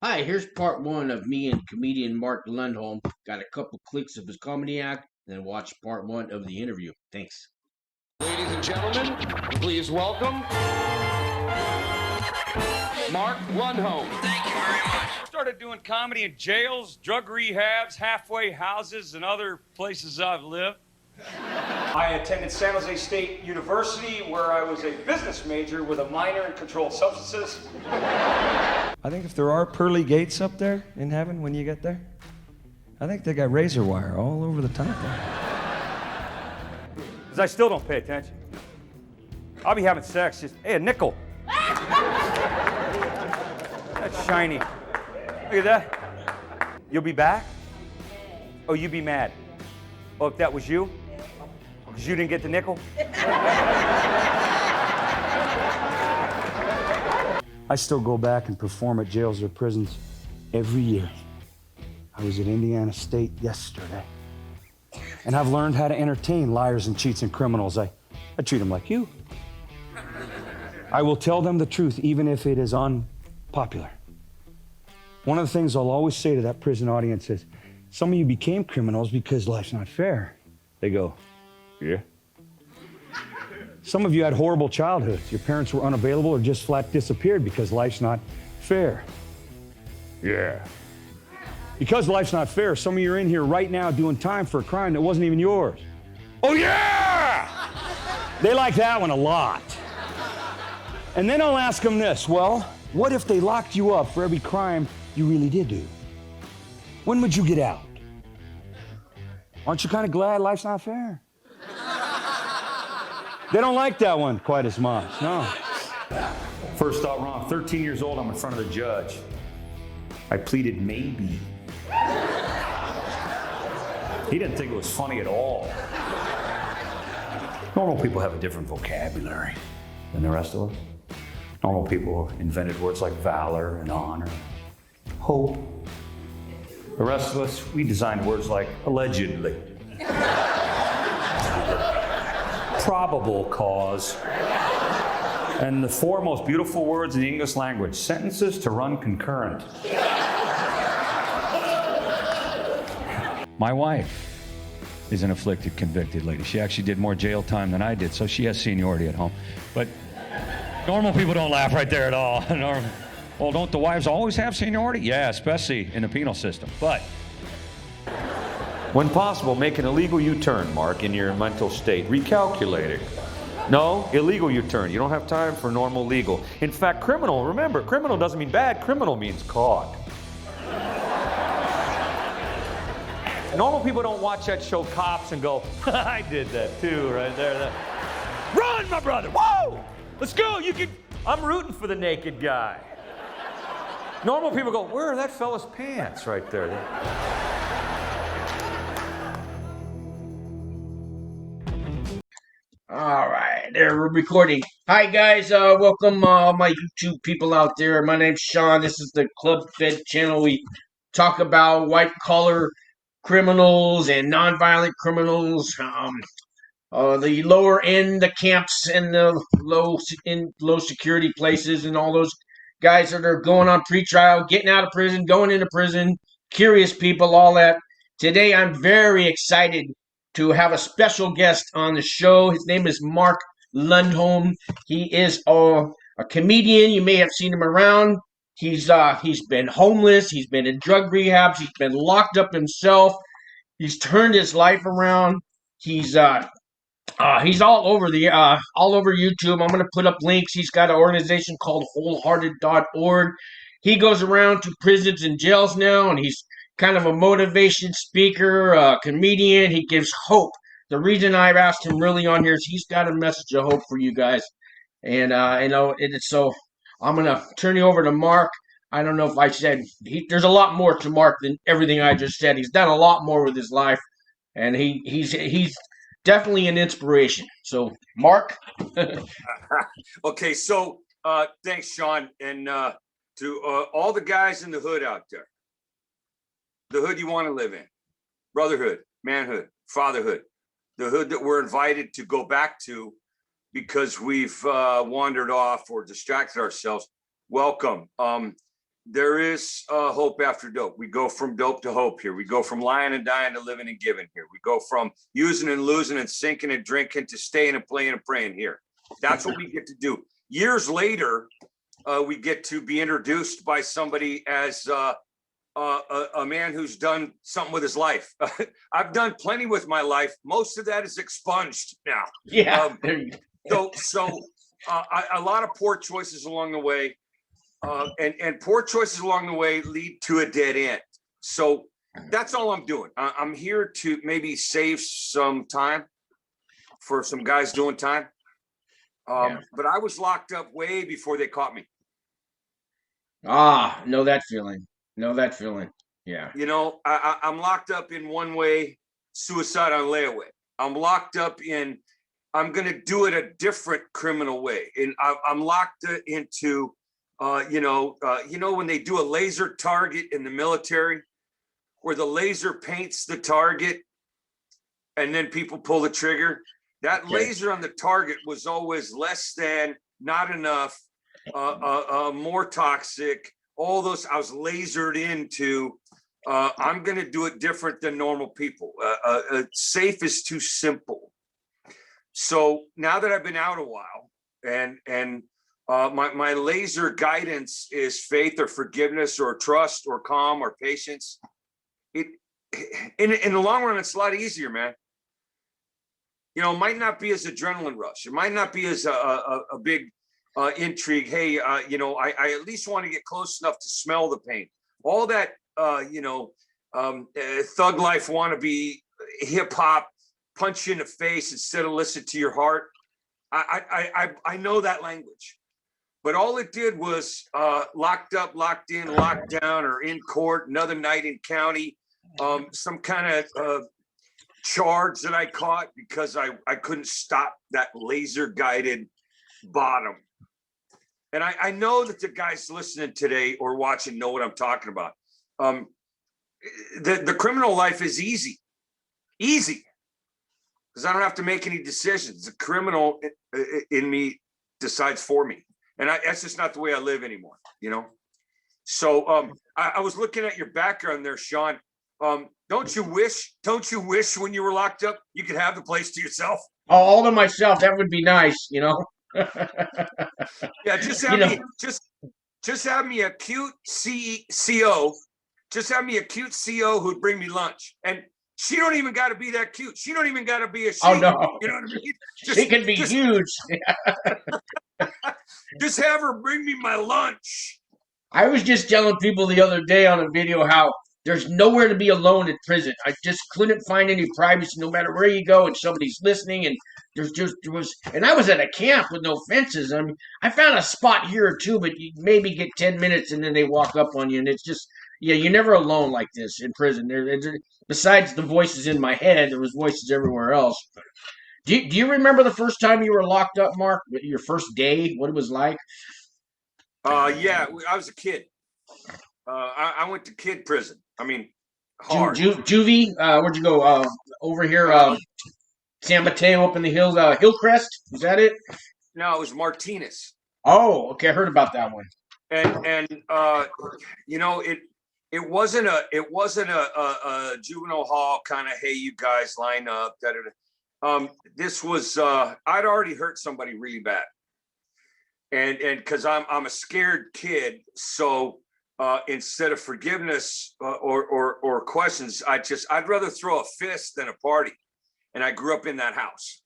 Hi, here's part one of me and comedian Mark Lundholm. Got a couple clicks of his comedy act, then watch part one of the interview. Thanks. Ladies and gentlemen, please welcome Mark Lunholm. Thank you very much. Started doing comedy in jails, drug rehabs, halfway houses, and other places I've lived. I attended San Jose State University, where I was a business major with a minor in controlled substances. I think if there are pearly gates up there in heaven when you get there, I think they got razor wire all over the top there. Because I still don't pay attention. I'll be having sex, just, hey, a nickel. That's shiny. Look at that. You'll be back? Oh, you be mad. Oh, if that was you? Because you didn't get the nickel? I still go back and perform at jails or prisons every year. I was at Indiana State yesterday. And I've learned how to entertain liars and cheats and criminals. I treat them like you. I will tell them the truth, even if it is unpopular. One of the things I'll always say to that prison audience is, some of you became criminals because life's not fair. They go, yeah. Some of you had horrible childhoods. Your parents were unavailable or just flat disappeared because life's not fair. Yeah. Because life's not fair, some of you are in here right now doing time for a crime that wasn't even yours. Oh yeah! They like that one a lot. And then I'll ask them this, well, what if they locked you up for every crime you really did do? When would you get out? Aren't you kind of glad life's not fair? They don't like that one quite as much, no. First thought when I'm 13 years old, I'm in front of the judge. I pleaded maybe. He didn't think it was funny at all. Normal people have a different vocabulary than the rest of us. Normal people invented words like valor and honor, hope. The rest of us, we designed words like allegedly, probable cause, and the four most beautiful words in the English language, sentences to run concurrent. My wife is an afflicted, convicted lady. She actually did more jail time than I did, so she has seniority at home. But normal people don't laugh right there at all. Well, don't the wives always have seniority? Yeah, especially in the penal system. But when possible, make an illegal U-turn, Mark, in your mental state. Recalculating. No, illegal U-turn. You don't have time for normal legal. In fact, criminal, remember, criminal doesn't mean bad. Criminal means caught. Normal people don't watch that show Cops and go, I did that too, right there. Run, my brother, whoa! Let's go, I'm rooting for the naked guy. Normal people go, where are that fella's pants right there? All right, there we're recording. Hi guys, welcome my YouTube people out there. My name's Sean. This is the Club Fed channel. We talk about white collar criminals and nonviolent criminals. The lower end, the camps, and the low security places, and all those guys that are going on pretrial, getting out of prison, going into prison, curious people, all that. Today, I'm very excited to have a special guest on the show. His name is Mark Lundholm. He is a comedian. You may have seen him around. He's been homeless. He's been in drug rehabs. He's been locked up himself. He's turned his life around. He's all over YouTube. I'm gonna put up links. He's got an organization called wholehearted.org. He goes around to prisons and jails now, and he's kind of a motivation speaker, comedian. He gives hope. The reason I've asked him really on here is he's got a message of hope for you guys. And so I'm gonna turn you over to Mark. I don't know if I said there's a lot more to Mark than everything I just said. He's done a lot more with his life, and he's definitely an inspiration. So, Mark. Okay, so thanks, Sean. And to all the guys in the hood out there, the hood you want to live in, brotherhood, manhood, fatherhood, the hood that we're invited to go back to because we've wandered off or distracted ourselves. Welcome. there is hope after dope. We go from dope to hope here. We go from lying and dying to living and giving here. We go from using and losing and sinking and drinking to staying and playing and praying here. That's what we get to do. Years later, we get to be introduced by somebody as a man who's done something with his life. I've done plenty with my life. Most of that is expunged now. Yeah. So a lot of poor choices along the way. And poor choices along the way lead to a dead end. So that's all I'm doing. I'm here to maybe save some time for some guys doing time. But I was locked up way before they caught me. Ah, know that feeling. Know that feeling. Yeah. You know, I'm locked up in one way, suicide on layaway. I'm locked up in, I'm going to do it a different criminal way. And I'm locked into, you know, when they do a laser target in the military, where the laser paints the target and then people pull the trigger. That laser on the target was always less than, not enough, more toxic, all those. I was lasered into, I'm going to do it different than normal people. Safe is too simple. So now that I've been out a while and my laser guidance is faith or forgiveness or trust or calm or patience. In the long run, it's a lot easier, man. You know, it might not be as adrenaline rush. It might not be as a big intrigue. Hey, you know, I at least want to get close enough to smell the pain. All that, you know, thug life wannabe hip hop, punch you in the face instead of listen to your heart. I know that language. But all it did was locked up, locked in, locked down, or in court, another night in county, some kind of charge that I caught because I couldn't stop that laser guided bottom. And I know that the guys listening today or watching know what I'm talking about. The criminal life is easy because I don't have to make any decisions. The criminal in me decides for me. And that's just not the way I live anymore, you know? So I was looking at your background there, Sean. Don't you wish when you were locked up, you could have the place to yourself? Oh, all to myself. That would be nice, you know? Yeah, just have me, just have me a cute CO. Just have me a cute CO who'd bring me lunch. And she don't even got to be that cute. She don't even got to be a she. Oh, no. You know what I mean? She can be huge. Just have her bring me my lunch. I was just telling people the other day on a video how there's nowhere to be alone in prison. I just couldn't find any privacy no matter where you go and somebody's listening. And and I was at a camp with no fences. I mean, I found a spot here or two, but you maybe get 10 minutes and then they walk up on you. And it's just, yeah, you're never alone like this in prison. Besides the voices in my head, there was voices everywhere else. Do you remember the first time you were locked up, Mark? Your first day, what it was like? Yeah, I was a kid. I went to kid prison. I mean, hard. Juvie? Where'd you go? Over here, San Mateo up in the hills, Hillcrest? Was that it? No, it was Martinez. Oh, okay, I heard about that one. And you know, it wasn't a juvenile hall kind of, hey, you guys line up. This was I'd already hurt somebody really bad, and because I'm a scared kid, so instead of forgiveness or questions, I'd rather throw a fist than a party, and I grew up in that house,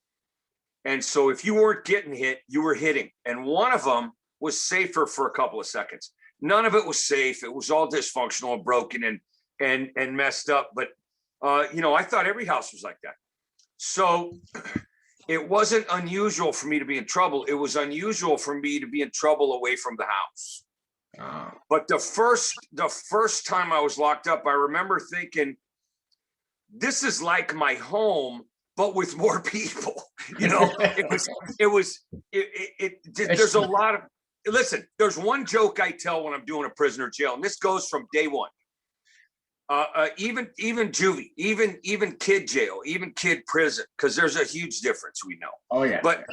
and so if you weren't getting hit, you were hitting, and one of them was safer for a couple of seconds. None of it was safe. It was all dysfunctional and broken and messed up. But you know, I thought every house was like that. So it wasn't unusual for me to be in trouble. It was unusual for me to be in trouble away from the house. But the first time I was locked up, I remember thinking, this is like my home, but with more people. You know, there's a lot of, listen, there's one joke I tell when I'm doing a prisoner jail, and this goes from day one. Even juvie, even kid jail, even kid prison, because there's a huge difference, we know. Oh yeah. But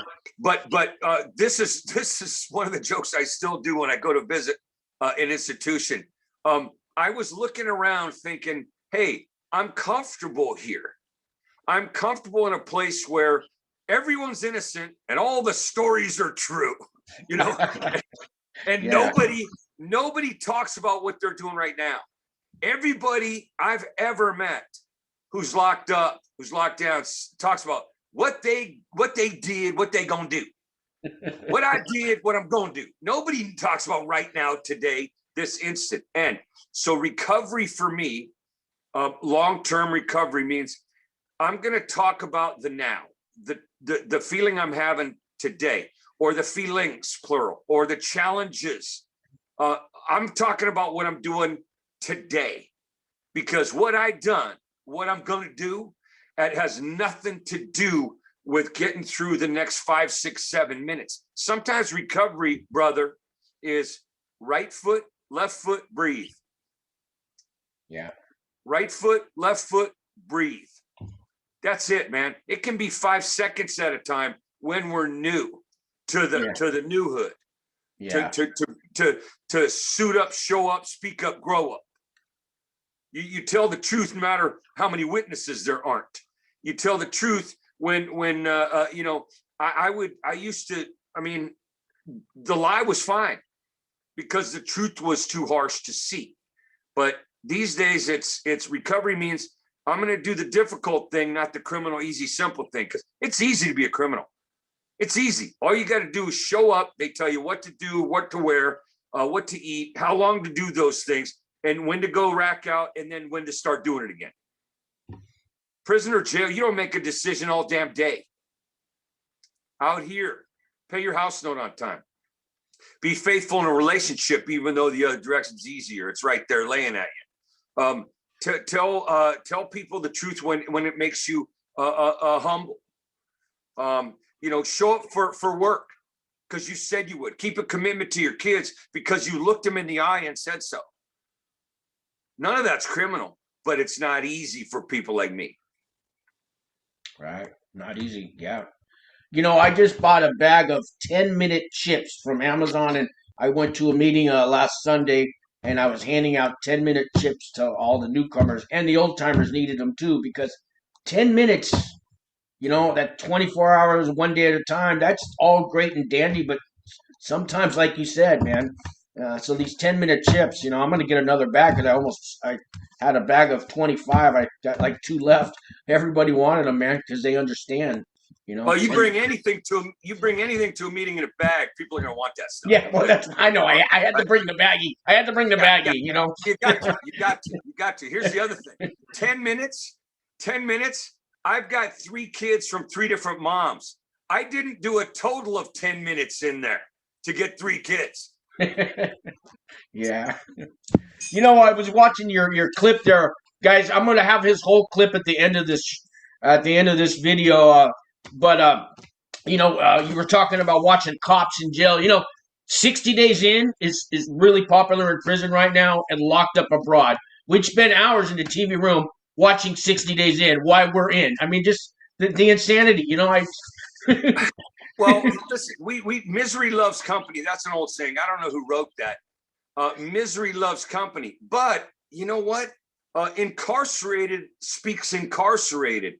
this is one of the jokes I still do when I go to visit an institution. I was looking around thinking, hey, I'm comfortable here. I'm comfortable in a place where everyone's innocent and all the stories are true, you know, and Yeah. nobody talks about what they're doing right now. Everybody I've ever met who's locked up, who's locked down, talks about what they did, what they gonna do. What I did, what I'm gonna do. Nobody talks about right now, today, this instant. And so recovery for me, long-term recovery means I'm gonna talk about the now, the feeling I'm having today, or the feelings, plural, or the challenges. I'm talking about what I'm doing today, because what I've done, what I'm gonna do, it has nothing to do with getting through the next 5, 6, 7 minutes. Sometimes recovery, brother, is right foot, left foot, breathe. Yeah. Right foot, left foot, breathe. That's it, man. It can be 5 seconds at a time when we're new to the new hood. Yeah. To suit up, show up, speak up, grow up. You tell the truth no matter how many witnesses there aren't. You tell the truth when you know, I used to, I mean, the lie was fine because the truth was too harsh to see. But these days it's recovery means I'm going to do the difficult thing, not the criminal, easy, simple thing, because it's easy to be a criminal. It's easy. All you got to do is show up. They tell you what to do, what to wear, what to eat, how long to do those things, and when to go rack out, and then when to start doing it again. Prison or jail, you don't make a decision all damn day. Out here, pay your house note on time. Be faithful in a relationship, even though the other direction's easier. It's right there laying at you. Tell people the truth when it makes you humble. You know, show up for work because you said you would. Keep a commitment to your kids because you looked them in the eye and said so. None of that's criminal, but it's not easy for people like me. Right. Not easy. Yeah. You know, I just bought a bag of 10-minute chips from Amazon, and I went to a meeting last Sunday, and I was handing out 10-minute chips to all the newcomers, and the old timers needed them too, because 10 minutes, you know, that 24 hours, one day at a time, that's all great and dandy, but sometimes, like you said, man, so these 10-minute chips, you know, I'm going to get another bag because I had a bag of 25. I got like 2 left. Everybody wanted them, man, because they understand, you know. Well, you bring anything to a meeting in a bag, people are going to want that stuff. Yeah, well, I know. I had to bring the baggie. I had to bring the baggie, you know. You got to. Here's the other thing. 10 minutes. I've got 3 kids from 3 different moms. I didn't do a total of 10 minutes in there to get 3 kids. Yeah. You know, I was watching your clip there, guys. I'm gonna have his whole clip at the end of this video. But you know, you were talking about watching cops in jail. You know, 60 Days In is really popular in prison right now, and Locked Up Abroad. We'd spend hours in the TV room watching 60 Days In while we're in. I mean, just the insanity. You know, Well, listen, we misery loves company. That's an old saying. I don't know who wrote that. Misery loves company. But you know what? Incarcerated speaks incarcerated.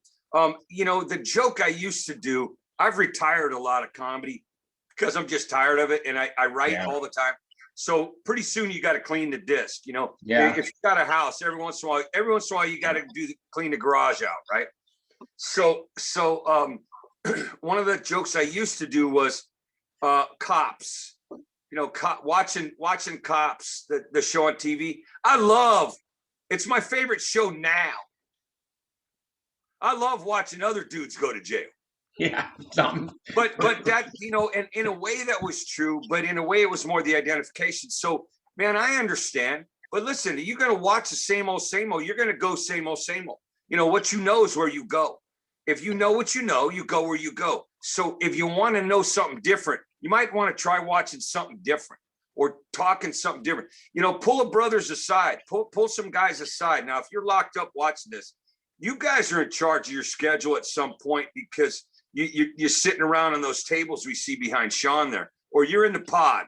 You know, the joke I used to do, I've retired a lot of comedy because I'm just tired of it. And I write all the time. So pretty soon you got to clean the disc, you know. Yeah. If you got a house, every once in a while you got to clean the garage out, right? So one of the jokes I used to do was cops, you know, watching Cops, the show on TV. It's my favorite show now. I love watching other dudes go to jail. Yeah, something. But that, you know, and in a way that was true, but in a way it was more the identification. So, man, I understand. But listen, you're going to watch the same old, you're going to go same old. You know, what you know is where you go. If you know what you know, you go where you go. So if you want to know something different, you might want to try watching something different or talking something different. You know, pull a brothers aside, pull some guys aside. Now, if you're locked up watching this, you guys are in charge of your schedule at some point because you're sitting around on those tables we see behind Sean there, or you're in the pod.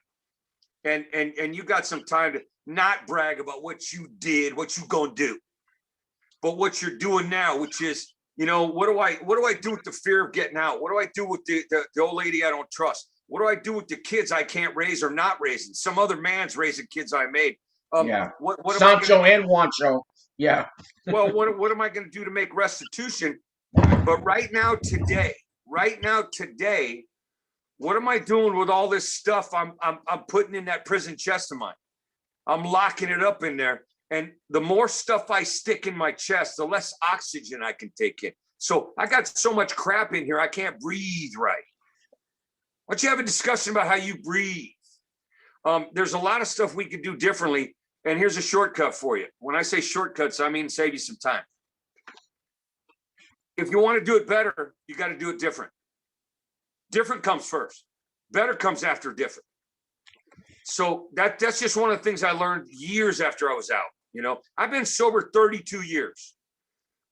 and you got some time to not brag about what you did, what you gonna do, but what you're doing now, which is, you know, what do I do with the fear of getting out? What do I do with the old lady I don't trust? What do I do with the kids I can't raise or not raising? Some other man's raising kids I made. Yeah. What am I Sancho gonna, and Juancho. Yeah. well, what am I going to do to make restitution? But right now, today, what am I doing with all this stuff I'm putting in that prison chest of mine? I'm locking it up in there. And the more stuff I stick in my chest, the less oxygen I can take in. So I got so much crap in here, I can't breathe right. Why don't you have a discussion about how you breathe? There's a lot of stuff we could do differently. And here's a shortcut for you. When I say shortcuts, I mean save you some time. If you want to do it better, you got to do it different. Different comes first. Better comes after different. So that's just one of the things I learned years after I was out. You know, I've been sober 32 years.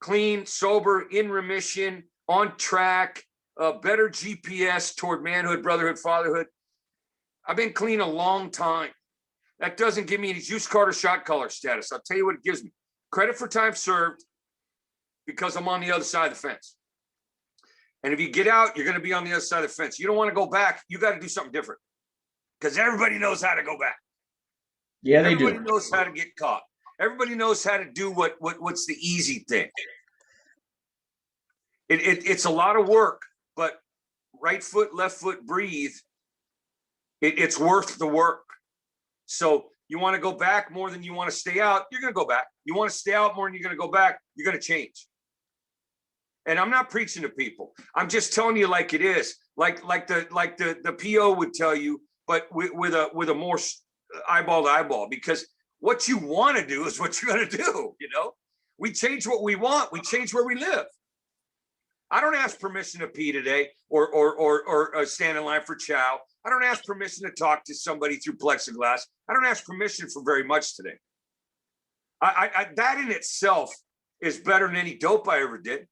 Clean, sober, in remission, on track, better GPS toward manhood, brotherhood, fatherhood. I've been clean a long time. That doesn't give me any juice card or shot caller status. I'll tell you what it gives me. Credit for time served because I'm on the other side of the fence. And if you get out, you're going to be on the other side of the fence. You don't want to go back. You got to do something different because everybody knows how to go back. Yeah, they Everybody do. knows how to get caught. Everybody knows how to do what's the easy thing. It's a lot of work, but right foot, left foot, breathe. It's worth the work. So you want to go back more than you want to stay out, you're going to go back. You want to stay out more than you're going to go back, you're going to change. And I'm not preaching to people. I'm just telling you like it is, like the PO would tell you, but with a more eyeball to eyeball, because what you want to do is what you're going to do. You know, we change what we want. We change where we live. I don't ask permission to pee today or stand in line for chow. I don't ask permission to talk to somebody through plexiglass. I don't ask permission for very much today. That in itself is better than any dope I ever did.